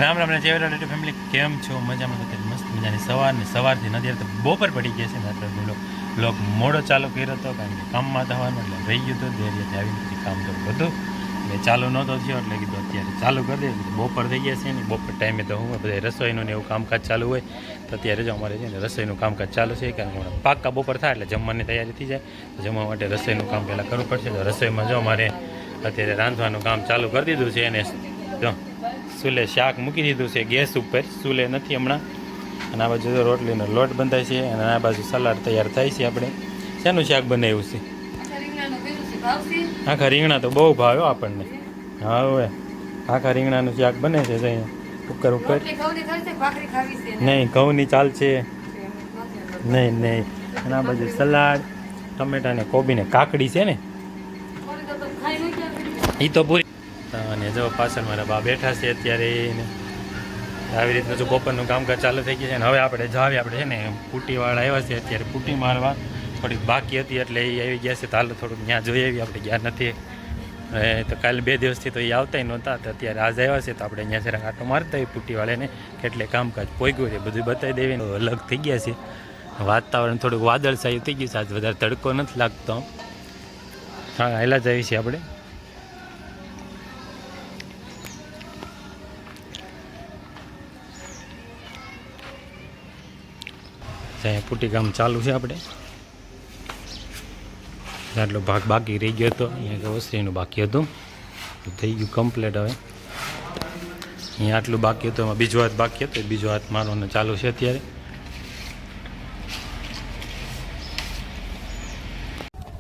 રામ રામ ને જેવરા લેટુ ફેમિલી કેમ છો? મજામાં તો મસ્ત મજાની સવારથી નથી તો બપોર પડી ગયા છે ને એટલે બોલો લોક મોડો ચાલુ કર્યો હતો કારણ કે કામમાં થવાનું એટલે રહી ગયું હતું ધૈર્યથી આવીને પછી કામ તો બધું એટલે ચાલુ નહોતો થયો એટલે કીધું અત્યારે ચાલુ કરી દે. બપોર થઈ ગયા છે ને બપોર ટાઈમે તો હું બધા રસોઈનું ને એવું કામકાજ ચાલુ હોય તો અત્યારે જો અમારે છે ને રસોઈનું કામકાજ ચાલુ છે કારણ કે પાક્કા બપોર થાય એટલે જમવાની તૈયારી થઈ જાય તો જમવા માટે રસોઈનું કામ પહેલાં કરવું પડશે. તો રસોઈમાં જો અમારે અત્યારે રાંધવાનું કામ ચાલુ કરી દીધું છે અને જો ચૂલે શાક મૂકી દીધું છે ગેસ ઉપર, ચૂલે નથી હમણાં. અને આ બાજુ રોટલીનો લોટ બંધાય છે અને આ બાજુ સલાડ તૈયાર થાય છે. આપણે શેનું શાક બનાવ્યું છે? આખા રીંગણા તો બહુ ભાવ્યો આપણને. હા હવે આખા રીંગણાનું શાક બને છે કુકર ઉપર. નહીં ઘઉંની ચાલશે નહીં. અને આ બાજુ સલાડ ટમેટા ને કોબી ને કાકડી છે ને એ તો પૂરી. અને જો પાછળ મારા બા બેઠા છે અત્યારે આવી રીતનું જો બપોરનું કામકાજ ચાલુ થઈ ગયું છે. અને હવે આપણે જાવી આપણે છે ને પુટીવાળા આવ્યા છે અત્યારે પુટી મારવા થોડીક બાકી હતી એટલે એ આવી ગયા છે તો હાલ થોડુંક ત્યાં જોઈ આવી. આપણે ગયા નથી તો કાલે 2 દિવસથી તો એ આવતા નહોતા તો અત્યારે આજ આવ્યા છે તો આપણે અહીંયા જરાક આટો મારતા હોય પુટીવાળાને કેટલે કામકાજ પોગ્યું છે બધું બતાવી દેવી. અલગ થઈ ગયા છે વાતાવરણ થોડુંક વાદળછાયું થઈ ગયું છે. આજ વધારે તડકો નથી લાગતો. હા હાલા જ આવી છે આપણે. ત્યાં પુટી કામ ચાલુ છે. આપણે આટલો ભાગ બાકી રહી ગયો હતો અહીંયા ઓસરીનું બાકી હતું થઈ ગયું કમ્પ્લીટ. હવે અહીંયા આટલું બાકી હતું એમાં બીજો હાથ બાકી હતો બીજો હાથ મારવાનો ચાલુ છે અત્યારે.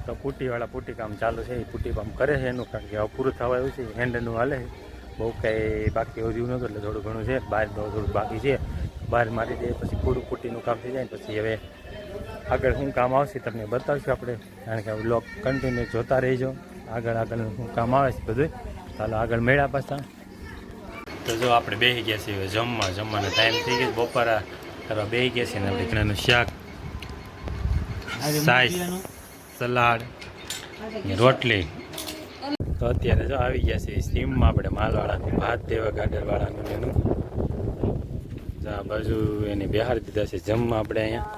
તો પુટીવાળા પુટી કામ ચાલુ છે એ પુટી કામ કરે છે એનું કારણ કે હવે પૂરું થવા આવ્યું છે. હેન્ડનું હાલે બહુ કાંઈ બાકી રહ્યું નહોતું એટલે થોડું ઘણું છે. બહાર થોડું બાકી છે બહાર મારી દઈએ પછી પૂરું પુટીનું કામ થઈ જાય ને પછી હવે આગળ શું કામ આવશે તમને બતાવશું આપણે કારણ કે બ્લોગ કન્ટિન્યુ જોતા રહીજો. આગળ શું કામ આવે છે બધું ચાલો આગળ મેળા પાછા. તો જો આપણે બેસી ગયા છીએ જમવાનો ટાઈમ થઈ ગયો બપોરા કરવા બેસી ગયા છીએ ને આપણે રીંગણાનું શાક સાઈસ સલાડ રોટલી. તો અત્યારે જો આવી ગયા છે સ્ટીમમાં આપણે માલવાળાનું ભાત દેવા ગાડરવાળાનું એનું આ બાજુ એને બિહાર દીધા છે જમવા. આપણે અહીંયા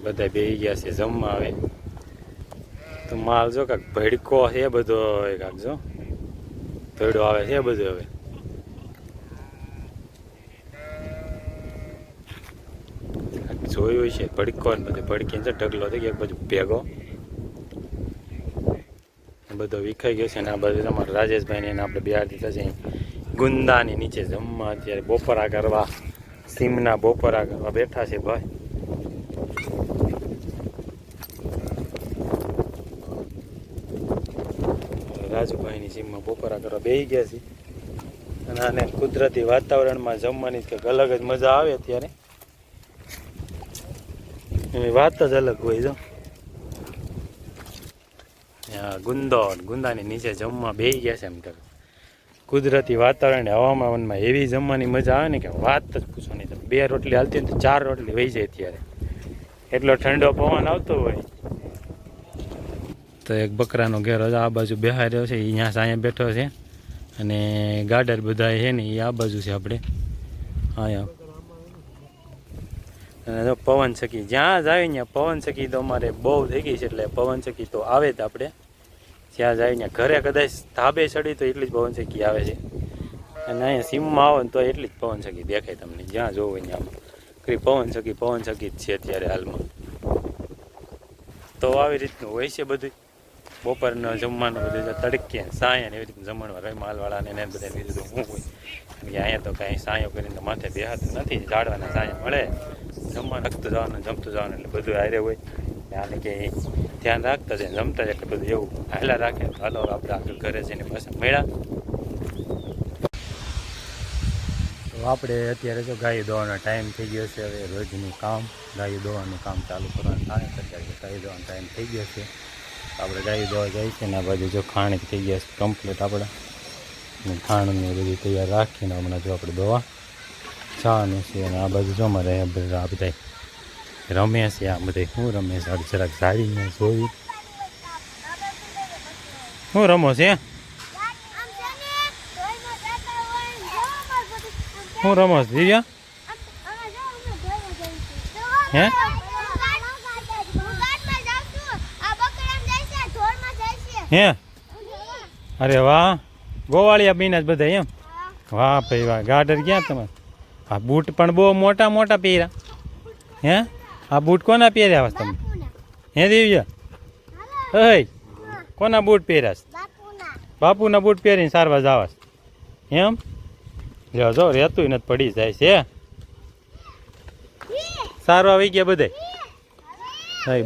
બધા બેસી ગયા છે જમવા. આવે તો માલ જો કાંક ભડકો છે બધો કાંક જો ભેડો આવે છે બધું. હવે જોયું છે ભડકો ને બધું ભડકીને છે ઢગલો થઈ ગયો બધું ભેગો બધો વિખાઈ ગયો છે. ને આ બાજુ તમારા રાજેશભાઈને એને આપણે બિહાર દીધા છે ગુંદાની નીચે જમવા. અત્યારે બપોરા કરવા સીમના બપોરા કરવા બેઠા છે ભાઈ. રાજુભાઈની સીમમાં બપોરા કરવા બેસી ગયા છે. અને આને કુદરતી વાતાવરણમાં જમવાની કંઈક અલગ જ મજા આવે અત્યારે એની વાત જ અલગ હોય. જો ગુંદાની નીચે જમવા બેસી ગયા છે. એમ તો કુદરતી વાતાવરણ હવામાનમાં એવી જમવાની મજા આવે ને કે વાત જ પૂછો નહીં. 2 રોટલી હાલતી હોય તો 4 રોટલી વહી જાય અત્યારે એટલો ઠંડો પવન આવતો હોય. તો એક બકરાનો ઘેરો આ બાજુ બેહાઈ રહ્યો છે અહીંયા સાયા બેઠો છે અને ગાડર બધા છે ને એ આ બાજુ છે આપણે અહીંયા. અને જો પવન ચક્કી જ્યાં જ આવી ત્યાં પવન ચક્કી તો અમારે બહુ થઈ ગઈ છે એટલે પવન ચક્કી તો આવે જ આપણે જ્યાં જ આવી ત્યાં. ઘરે કદાચ ધાબે ચડી તો એટલી જ પવન ચક્કી આવે છે અને અહીંયા સીમમાં આવો ને તો એટલી જ પવન ચક્કી દેખાય તમને જ્યાં જોવો ત્યાં. કઈ પવન ચક્કી જ છે અત્યારે હાલમાં. તો આવી રીતનું હોય છે બધું બપોરનો જમવાનું બધું તડકે સાયા ને એવી રીતનું જમણવા રહે માલવાળાને એને બધા બીજું તો શું હોય કારણ કે અહીંયા તો કાંઈ સાયો કરીને તો માથે બેહાતું નથી. ઝાડવાના સાયા મળે જમવા રાખતું જવાનું જમતું જવાનું એટલે બધું હારે હોય. આને કે ધ્યાન રાખતા જાય જમતા જાય એટલે બધું એવું હાલા રાખે. હાલો આપણે આગળ ઘરે જઈને પાછા મેળા. તો આપણે અત્યારે જો ગાય દોવાનો ટાઈમ થઈ ગયો છે. હવે રોજનું કામ ગાય દોવાનું કામ ચાલુ કરવાનું થાય અત્યારે ગાય દોવાનો ટાઈમ થઈ ગયો છે. આપણે ગાય દોવા જાય છે ને આ બાજુ જો ખાણી થઈ ગયા છે કમ્પ્લીટ. આપણે ખાણું ને બધું તૈયાર રાખીને હમણાં જો આપણે દોવા ચાનું છે. અને આ બાજુ જો અમારે આ બધા રમે છે. આ બધા શું રમે છે જરાક સાડીને જોઈ શું રમો છે? શું રમો છો દિવ્યા? હે હે અરે વાહ ગોવાળિયા બીના જ બધા એમ. વાહ ભાઈ વાહ. ગાર્ડર ક્યાં તમારે? આ બૂટ પણ બહુ મોટા મોટા પહેર્યા. હે આ બૂટ કોના પહેર્યા આવાસ તમે? હે દિવ્યા ઓય કોના બૂટ પહેર્યા? બાપુના બૂટ પહેરીને સારવા જવાસ એમ? લ્યો જો રહેતું નથી પડી જાય છે. સારવા આવી ગયા બધે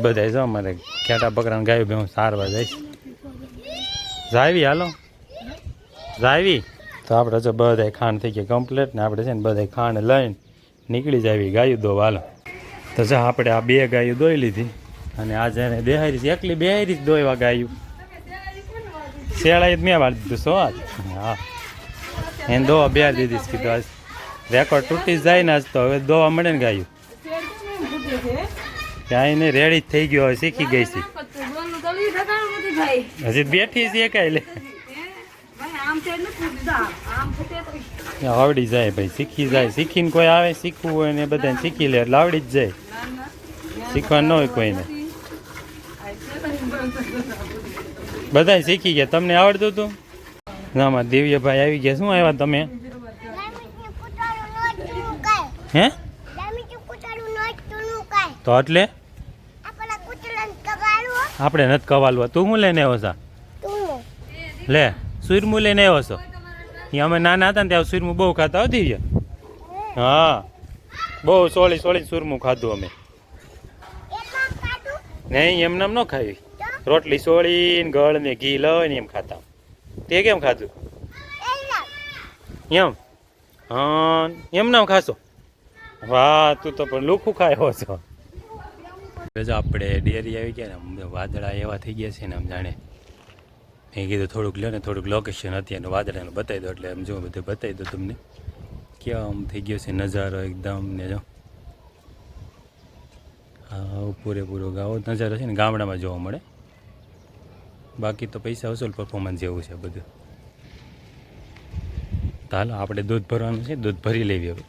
બધા જો અમારે ખેટા બકરાને ગાયું બે સારવા જાય જાવી હાલો જાવી. તો આપણે જો બધા ખાંડ થઈ ગયા કમ્પ્લીટ ને આપણે છે ને બધા ખાંડ લઈને નીકળી જાવી ગાયું દો હાલો. તો જો આપણે આ 2 ગાયું દોઈ લીધી અને આ જેને બેહારી એકલી બેહારી જ દોયવા ગાયું શેળાઈ મેં વાળી દીધું સો આજ. હા એને દોવા બેહારી દીધી કીધું આજ રેકોર્ડ તૂટી જાય ને આજ તો હવે દોવા મળે ને ગાયું ત્યાં એને રેડી જ થઈ ગયો હવે શીખી ગઈ છે હજી બેઠી છે કાંઈ લે આવડી જાય ભાઈ શીખી જાય શીખીને કોઈ આવે શીખવું હોય ને બધાને શીખી લે એટલે આવડી જ જાય શીખવાનું ન હોય કોઈને બધા શીખી ગયા. તમને આવડતું હતું? નામાં દિવ્યભાઈ આવી ગયા. શું આવ્યા તમે? હે તો એટલે આપણે નથી કવાલવા. તું શું લઈને આવ્યો છો? લે સુરમું લઈને આવ્યો છો? એ અમે નાના હતા ને ત્યાં સુરમું બહુ ખાતા હતી ગયા. હા બહુ સોળી સુરમું ખાધું અમે. નહીં એમ નામ ન ખાવી રોટલી સોળીને ગળ ને ઘી લઈને એમ ખાતા. તે કેમ ખાધું એમ? હા એમ નામ ખાશો? વાહ તું તો પણ લુખું ખાયો છો. જો આપણે ડેરી આવી ગયા ને વાદળા એવા થઈ ગયા છે ને આમ જાણે મેં કીધું થોડુંક લ્યો ને થોડુંક લોકેશન હતી અને વાદળાનું બતાવી દો એટલે આમ જો બધું બતાવી દો તમને કેવા આમ થઈ ગયો છે નજારો એકદમ. ને જો હા પૂરેપૂરો ગાવો નજારો છે ને ગામડામાં જોવા મળે. બાકી તો પૈસા વસૂલ પરફોર્મન્સ જેવું છે બધું. તો હાલો આપણે દૂધ ભરવાનું છે દૂધ ભરી લેવી હવે.